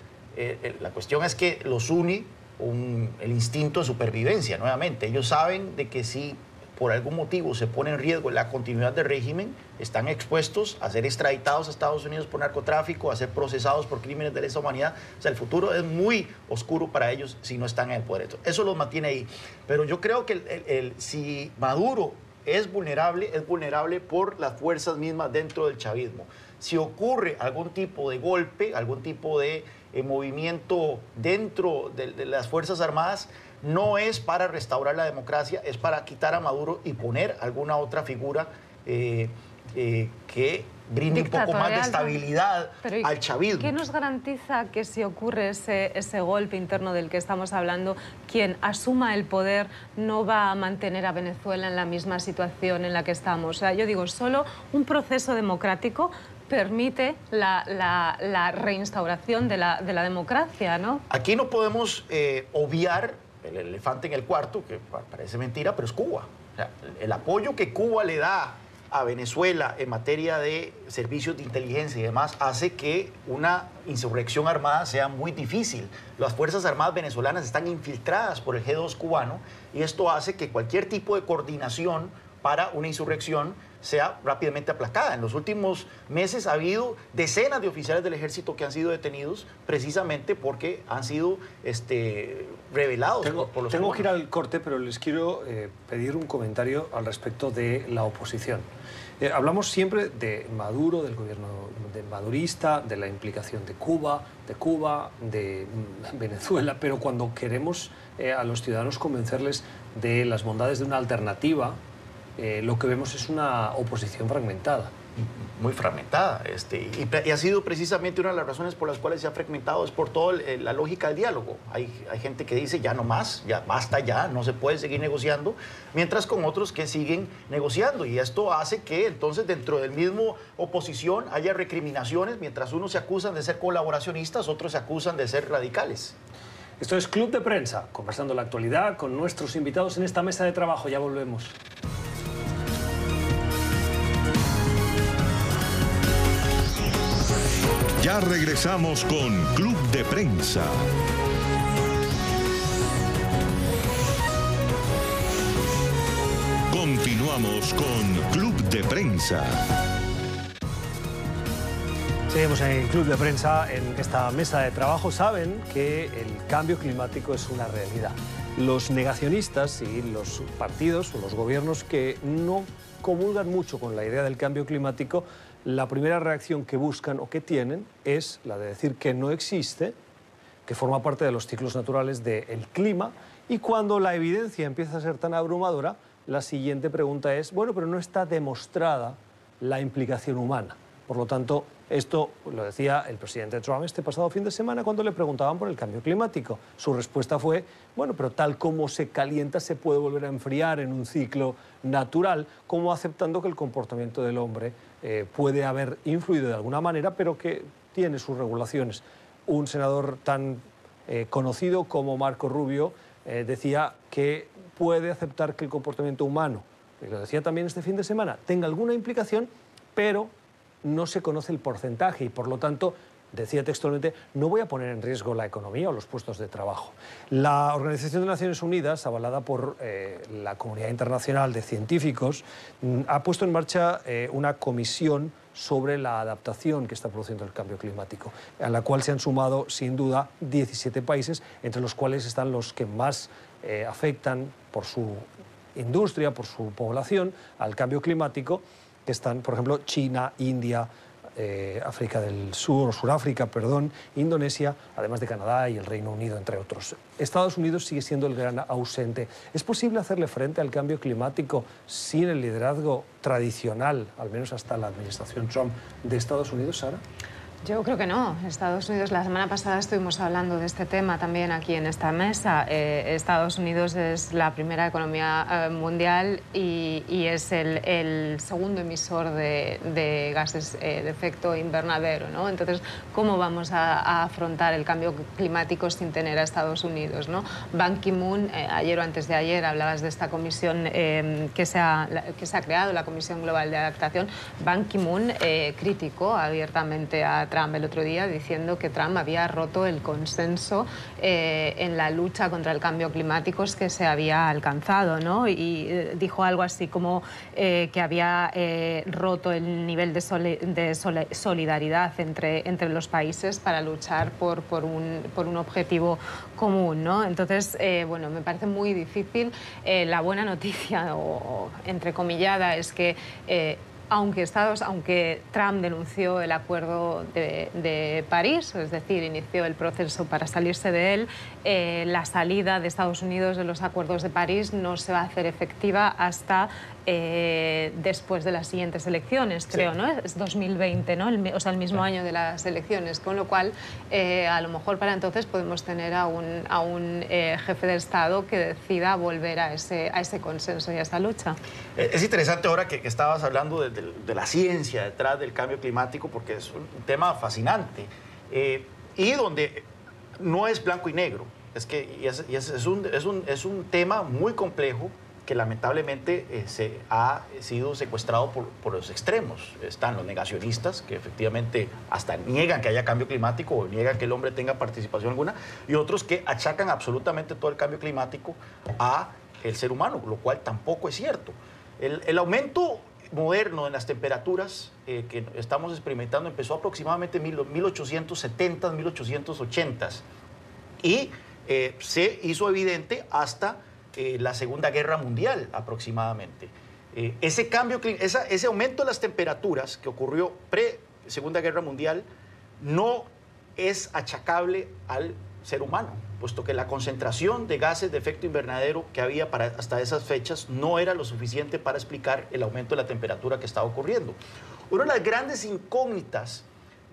La cuestión es que los une el instinto de supervivencia, nuevamente. Ellos saben de que si por algún motivo se pone en riesgo la continuidad del régimen, están expuestos a ser extraditados a Estados Unidos por narcotráfico, a ser procesados por crímenes de lesa humanidad. O sea, el futuro es muy oscuro para ellos si no están en el poder. Eso los mantiene ahí. Pero yo creo que si Maduro es vulnerable por las fuerzas mismas dentro del chavismo. Si ocurre algún tipo de golpe, algún tipo de movimiento dentro de las Fuerzas Armadas, no es para restaurar la democracia, es para quitar a Maduro y poner alguna otra figura que brinde un poco más de estabilidad al chavismo. ¿Qué nos garantiza que si ocurre ese golpe interno del que estamos hablando, quien asuma el poder no va a mantener a Venezuela en la misma situación en la que estamos? O sea, yo digo, solo un proceso democrático permite la reinstauración de la democracia, ¿no? Aquí no podemos obviar el elefante en el cuarto, que parece mentira, pero es Cuba. O sea, el apoyo que Cuba le da a Venezuela en materia de servicios de inteligencia y demás hace que una insurrección armada sea muy difícil. Las Fuerzas Armadas venezolanas están infiltradas por el G2 cubano y esto hace que cualquier tipo de coordinación para una insurrección sea rápidamente aplacada. En los últimos meses ha habido decenas de oficiales del ejército que han sido detenidos precisamente porque han sido revelados por los Tengo que ir al corte, pero les quiero pedir un comentario al respecto de la oposición. Hablamos siempre de Maduro, del gobierno madurista, de la implicación de Cuba, de Venezuela, pero cuando queremos a los ciudadanos convencerles de las bondades de una alternativa, lo que vemos es una oposición fragmentada. Muy fragmentada. Y ha sido precisamente una de las razones por las cuales se ha fragmentado, es por toda la lógica del diálogo. Hay gente que dice ya no más, ya basta ya, no se puede seguir negociando, mientras con otros que siguen negociando. Y esto hace que entonces dentro del mismo oposición haya recriminaciones, mientras unos se acusan de ser colaboracionistas, otros se acusan de ser radicales. Esto es Club de Prensa, conversando la actualidad con nuestros invitados en esta mesa de trabajo. Ya volvemos. Ya regresamos con Club de Prensa. Continuamos con Club de Prensa. Seguimos en el Club de Prensa, en esta mesa de trabajo. Saben que el cambio climático es una realidad. Los negacionistas y los partidos o los gobiernos que no comulgan mucho con la idea del cambio climático, la primera reacción que buscan o que tienen es la de decir que no existe, que forma parte de los ciclos naturales del clima, y cuando la evidencia empieza a ser tan abrumadora, la siguiente pregunta es, bueno, pero no está demostrada la implicación humana. Por lo tanto, esto lo decía el presidente Trump este pasado fin de semana cuando le preguntaban por el cambio climático. Su respuesta fue, bueno, pero tal como se calienta se puede volver a enfriar en un ciclo natural, como aceptando que el comportamiento del hombre puede haber influido de alguna manera, pero que tiene sus regulaciones. Un senador tan conocido como Marco Rubio decía que puede aceptar que el comportamiento humano, y lo decía también este fin de semana, tenga alguna implicación, pero no se conoce el porcentaje y, por lo tanto, decía textualmente, no voy a poner en riesgo la economía o los puestos de trabajo. La Organización de Naciones Unidas, avalada por la comunidad internacional de científicos, ha puesto en marcha una comisión sobre la adaptación que está produciendo el cambio climático, a la cual se han sumado, sin duda, 17 países, entre los cuales están los que más afectan por su industria, por su población, al cambio climático, que están, por ejemplo, China, India, África del Sur, Suráfrica, perdón, Indonesia, además de Canadá y el Reino Unido, entre otros. Estados Unidos sigue siendo el gran ausente. ¿Es posible hacerle frente al cambio climático sin el liderazgo tradicional, al menos hasta la administración Trump, de Estados Unidos, Sara? Yo creo que no. Estados Unidos, la semana pasada estuvimos hablando de este tema también aquí en esta mesa. Estados Unidos es la primera economía mundial y es el segundo emisor de gases de efecto invernadero, ¿no? Entonces, ¿cómo vamos a afrontar el cambio climático sin tener a Estados Unidos, ¿no? Ban Ki-moon, ayer o antes de ayer, hablabas de esta comisión que se ha creado, la Comisión Global de Adaptación. Ban Ki-moon criticó abiertamente a Trump el otro día, diciendo que Trump había roto el consenso en la lucha contra el cambio climático que se había alcanzado, ¿no? Y dijo algo así como que había roto el nivel de solidaridad entre los países para luchar por un objetivo común, ¿no? Entonces, bueno, me parece muy difícil. La buena noticia, o entrecomillada, es que aunque Trump denunció el acuerdo de París, es decir, inició el proceso para salirse de él, la salida de Estados Unidos de los acuerdos de París no se va a hacer efectiva hasta después de las siguientes elecciones, creo, sí, ¿no? Es 2020, ¿no? O sea, el mismo año de las elecciones, con lo cual a lo mejor para entonces podemos tener a un jefe de Estado que decida volver a ese consenso y a esa lucha. Es interesante ahora que estabas hablando de la ciencia detrás del cambio climático, porque es un tema fascinante y donde no es blanco y negro. Es un tema muy complejo que lamentablemente ha sido secuestrado por los extremos. Están los negacionistas, que efectivamente hasta niegan que haya cambio climático o niegan que el hombre tenga participación alguna, y otros que achacan absolutamente todo el cambio climático a el ser humano, lo cual tampoco es cierto. El aumento moderno en las temperaturas que estamos experimentando empezó aproximadamente en 1870, 1880 y se hizo evidente hasta la Segunda Guerra Mundial aproximadamente. Ese aumento de las temperaturas que ocurrió pre-Segunda Guerra Mundial no es achacable al ser humano, puesto que la concentración de gases de efecto invernadero que había hasta esas fechas no era lo suficiente para explicar el aumento de la temperatura que estaba ocurriendo. Una de las grandes incógnitas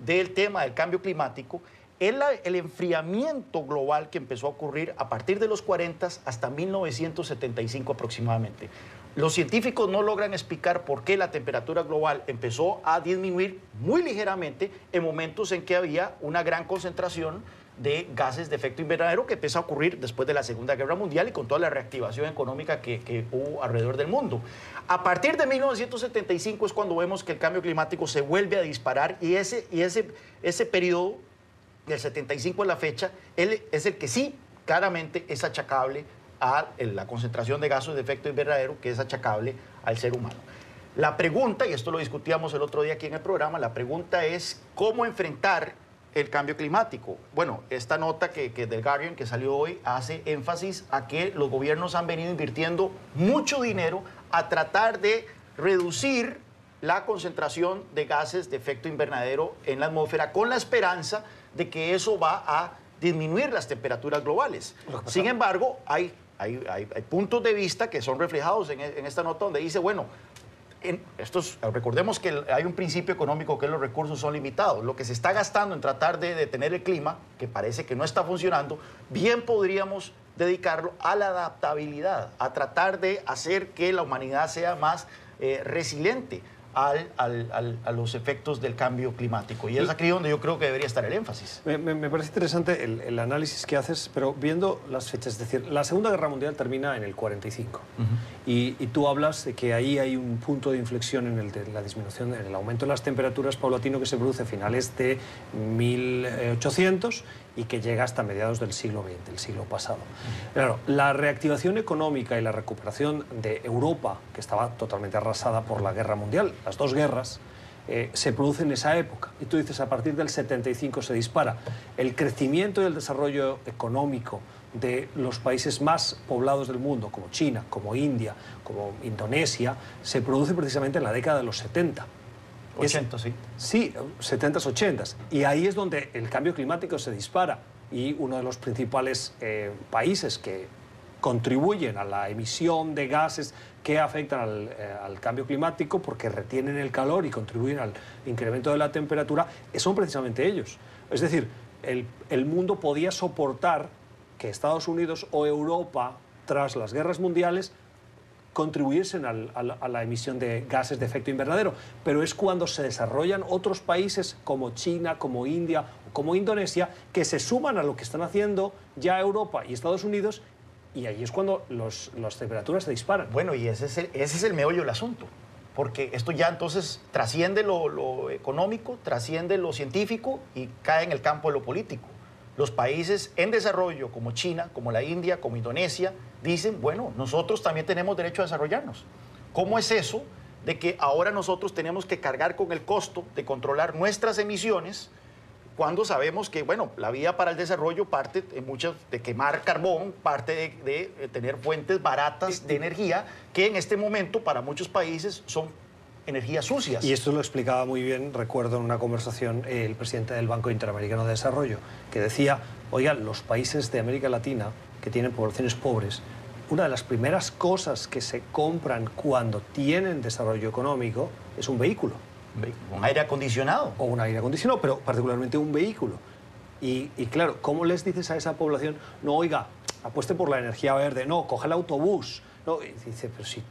del tema del cambio climático es el enfriamiento global que empezó a ocurrir a partir de los 40 hasta 1975 aproximadamente. Los científicos no logran explicar por qué la temperatura global empezó a disminuir muy ligeramente en momentos en que había una gran concentración de gases de efecto invernadero que empezó a ocurrir después de la Segunda Guerra Mundial y con toda la reactivación económica que hubo alrededor del mundo. A partir de 1975 es cuando vemos que el cambio climático se vuelve a disparar y ese periodo del 75 a la fecha, él es el que sí claramente es achacable a la concentración de gases de efecto invernadero, que es achacable al ser humano. La pregunta, y esto lo discutíamos el otro día aquí en el programa, la pregunta es cómo enfrentar el cambio climático. Bueno, esta nota del Guardian que salió hoy hace énfasis a que los gobiernos han venido invirtiendo mucho dinero a tratar de reducir la concentración de gases de efecto invernadero en la atmósfera con la esperanza de que eso va a disminuir las temperaturas globales. Sin embargo, hay puntos de vista que son reflejados en esta nota donde dice, bueno, recordemos que hay un principio económico que los recursos son limitados. Lo que se está gastando en tratar de detener el clima, que parece que no está funcionando, bien podríamos dedicarlo a la adaptabilidad, a tratar de hacer que la humanidad sea más resiliente a los efectos del cambio climático. Y es aquí donde yo creo que debería estar el énfasis. Me parece interesante el análisis que haces, pero viendo las fechas, es decir, la Segunda Guerra Mundial termina en el 45 y tú hablas de que ahí hay un punto de inflexión en la disminución, en el aumento de las temperaturas paulatino que se produce a finales de 1800 y que llega hasta mediados del siglo XX, el siglo pasado. Claro, la reactivación económica y la recuperación de Europa, que estaba totalmente arrasada por la Guerra Mundial, las dos guerras, se produce en esa época. Y tú dices, a partir del 75 se dispara. El crecimiento y el desarrollo económico de los países más poblados del mundo, como China, como India, como Indonesia, se produce precisamente en la década de los 70. 80, sí. Sí, 70s, 80s. Y ahí es donde el cambio climático se dispara. Y uno de los principales países que contribuyen a la emisión de gases que afectan al cambio climático porque retienen el calor y contribuyen al incremento de la temperatura, son precisamente ellos. Es decir, el mundo podía soportar que Estados Unidos o Europa, tras las guerras mundiales, contribuyesen a la emisión de gases de efecto invernadero, pero es cuando se desarrollan otros países como China, como India o como Indonesia, que se suman a lo que están haciendo ya Europa y Estados Unidos, y ahí es cuando las temperaturas se disparan. Bueno, y ese es el meollo del asunto, porque esto ya entonces trasciende lo económico, trasciende lo científico y cae en el campo de lo político. Los países en desarrollo, como China, como la India, como Indonesia, dicen, bueno, nosotros también tenemos derecho a desarrollarnos. ¿Cómo es eso de que ahora nosotros tenemos que cargar con el costo de controlar nuestras emisiones cuando sabemos que, bueno, la vía para el desarrollo parte de quemar carbón, parte de tener fuentes baratas de energía que en este momento para muchos países son energías sucias? Y esto lo explicaba muy bien, recuerdo en una conversación, el presidente del Banco Interamericano de Desarrollo, que decía, oigan, los países de América Latina que tienen poblaciones pobres, una de las primeras cosas que se compran cuando tienen desarrollo económico es un vehículo. Un aire acondicionado. O un aire acondicionado, pero particularmente un vehículo. Y claro, ¿cómo les dices a esa población? No, oiga, apueste por la energía verde, no, coge el autobús. No, y dice, pero si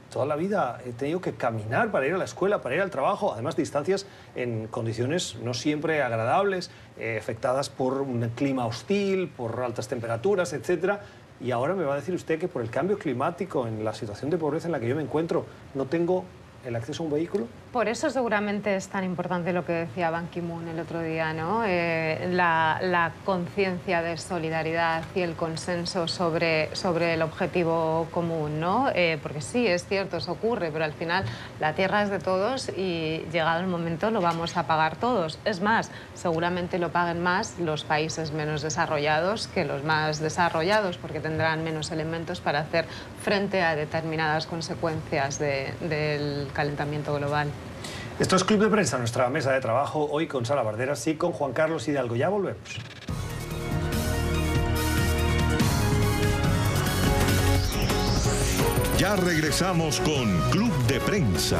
toda la vida he tenido que caminar para ir a la escuela, para ir al trabajo, además distancias en condiciones no siempre agradables, afectadas por un clima hostil, por altas temperaturas, etcétera. Y ahora me va a decir usted que por el cambio climático, en la situación de pobreza en la que yo me encuentro, no tengo el acceso a un vehículo. Por eso seguramente es tan importante lo que decía Ban Ki-moon el otro día, ¿no? La conciencia de solidaridad y el consenso sobre el objetivo común, ¿no? Porque sí, es cierto, eso ocurre, pero al final la tierra es de todos y llegado el momento lo vamos a pagar todos. Es más, seguramente lo paguen más los países menos desarrollados que los más desarrollados, porque tendrán menos elementos para hacer frente a determinadas consecuencias del calentamiento global. Esto es Club de Prensa, nuestra mesa de trabajo, hoy con Sara Barderas y con Juan Carlos Hidalgo. Ya volvemos. Ya regresamos con Club de Prensa.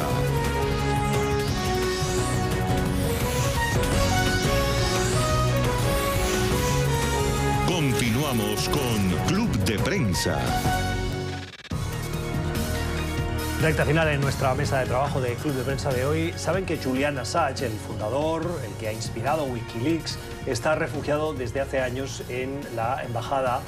Continuamos con Club de Prensa. Recta final en nuestra mesa de trabajo de Club de Prensa de hoy. Saben que Julian Assange, el fundador, el que ha inspirado Wikileaks, está refugiado desde hace años en la Embajada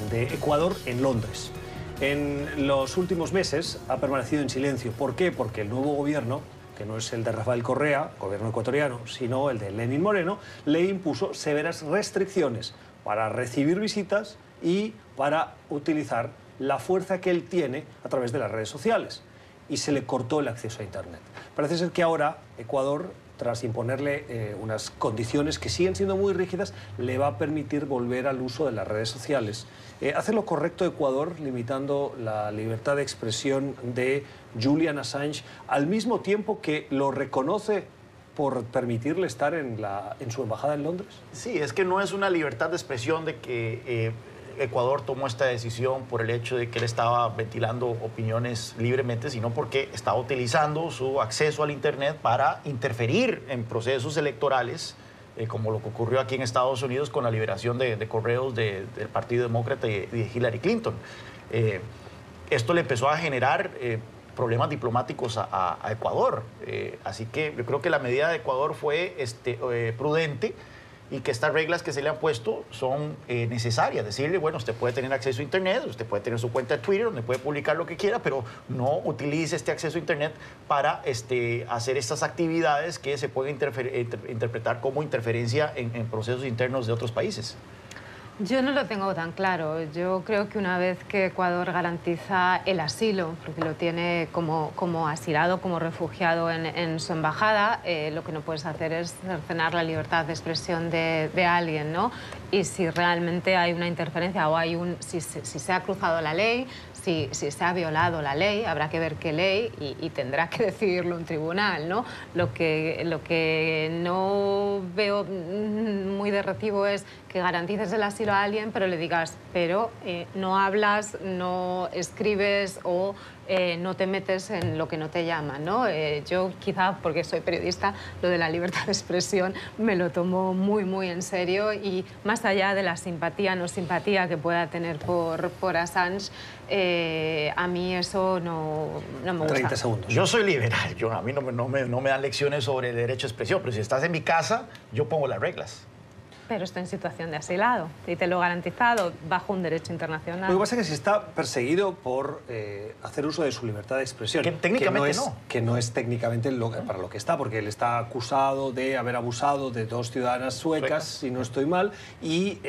de Ecuador en Londres. En los últimos meses ha permanecido en silencio. ¿Por qué? Porque el nuevo gobierno, que no es el de Rafael Correa, gobierno ecuatoriano, sino el de Lenín Moreno, le impuso severas restricciones para recibir visitas y para utilizar la fuerza que él tiene a través de las redes sociales. Y se le cortó el acceso a Internet. Parece ser que ahora Ecuador, tras imponerle unas condiciones que siguen siendo muy rígidas, le va a permitir volver al uso de las redes sociales. ¿Hace lo correcto Ecuador limitando la libertad de expresión de Julian Assange al mismo tiempo que lo reconoce por permitirle estar en su embajada en Londres? Sí, es que no es una libertad de expresión de que Ecuador tomó esta decisión por el hecho de que él estaba ventilando opiniones libremente, sino porque estaba utilizando su acceso al Internet para interferir en procesos electorales, como lo que ocurrió aquí en Estados Unidos con la liberación de correos del Partido Demócrata y de Hillary Clinton. Esto le empezó a generar problemas diplomáticos a Ecuador. Así que yo creo que la medida de Ecuador fue prudente, y que estas reglas que se le han puesto son necesarias. Decirle, bueno, usted puede tener acceso a Internet, usted puede tener su cuenta de Twitter, donde puede publicar lo que quiera, pero no utilice este acceso a Internet para hacer estas actividades que se pueden interpretar como interferencia en procesos internos de otros países. Yo no lo tengo tan claro. Yo creo que una vez que Ecuador garantiza el asilo, porque lo tiene como asilado, como refugiado en su embajada, lo que no puedes hacer es cercenar la libertad de expresión de alguien, ¿no? Y si realmente hay una interferencia o si se ha cruzado la ley, si se ha violado la ley, habrá que ver qué ley y tendrá que decidirlo un tribunal, ¿no? Lo que no veo muy de recibo es que garantices el asilo a alguien, pero le digas, pero no hablas, no escribes o no te metes en lo que no te llama, ¿no? Yo quizá, porque soy periodista, lo de la libertad de expresión me lo tomo muy, muy en serio, y más allá de la simpatía, no simpatía que pueda tener por Assange, a mí eso no me gusta. 30 segundos. Yo soy liberal, a mí no me dan lecciones sobre el derecho a expresión, pero si estás en mi casa, yo pongo las reglas. Pero está en situación de asilado y te lo he garantizado bajo un derecho internacional. Lo que pasa es que si está perseguido por hacer uso de su libertad de expresión, que técnicamente que no es técnicamente para lo que está, porque él está acusado de haber abusado de 2 ciudadanas suecas, si no estoy mal, y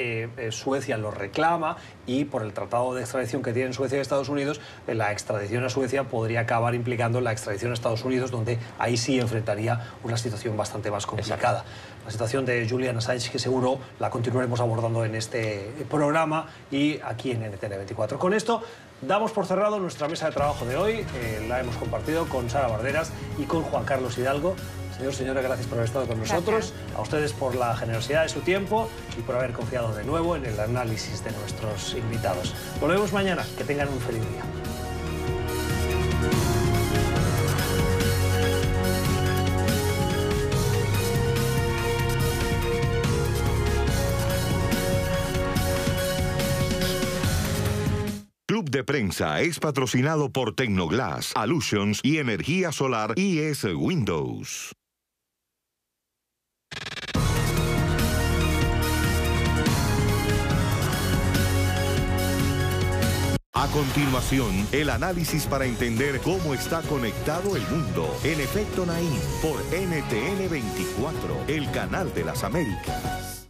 Suecia lo reclama, y por el tratado de extradición que tienen Suecia y Estados Unidos, la extradición a Suecia podría acabar implicando la extradición a Estados Unidos, donde ahí sí enfrentaría una situación bastante más complicada. Exacto. La situación de Julian Assange, que seguro la continuaremos abordando en este programa y aquí en NTN24. Con esto damos por cerrado nuestra mesa de trabajo de hoy. La hemos compartido con Sara Barderas y con Juan Carlos Hidalgo. Señora, gracias por haber estado con nosotros. Gracias. A ustedes por la generosidad de su tiempo y por haber confiado de nuevo en el análisis de nuestros invitados. Volvemos mañana. Que tengan un feliz día. Club de Prensa es patrocinado por Tecnoglass, Alusions y Energía Solar IS Windows. A continuación, el análisis para entender cómo está conectado el mundo. En Efecto Naim, por NTN 24, el canal de las Américas.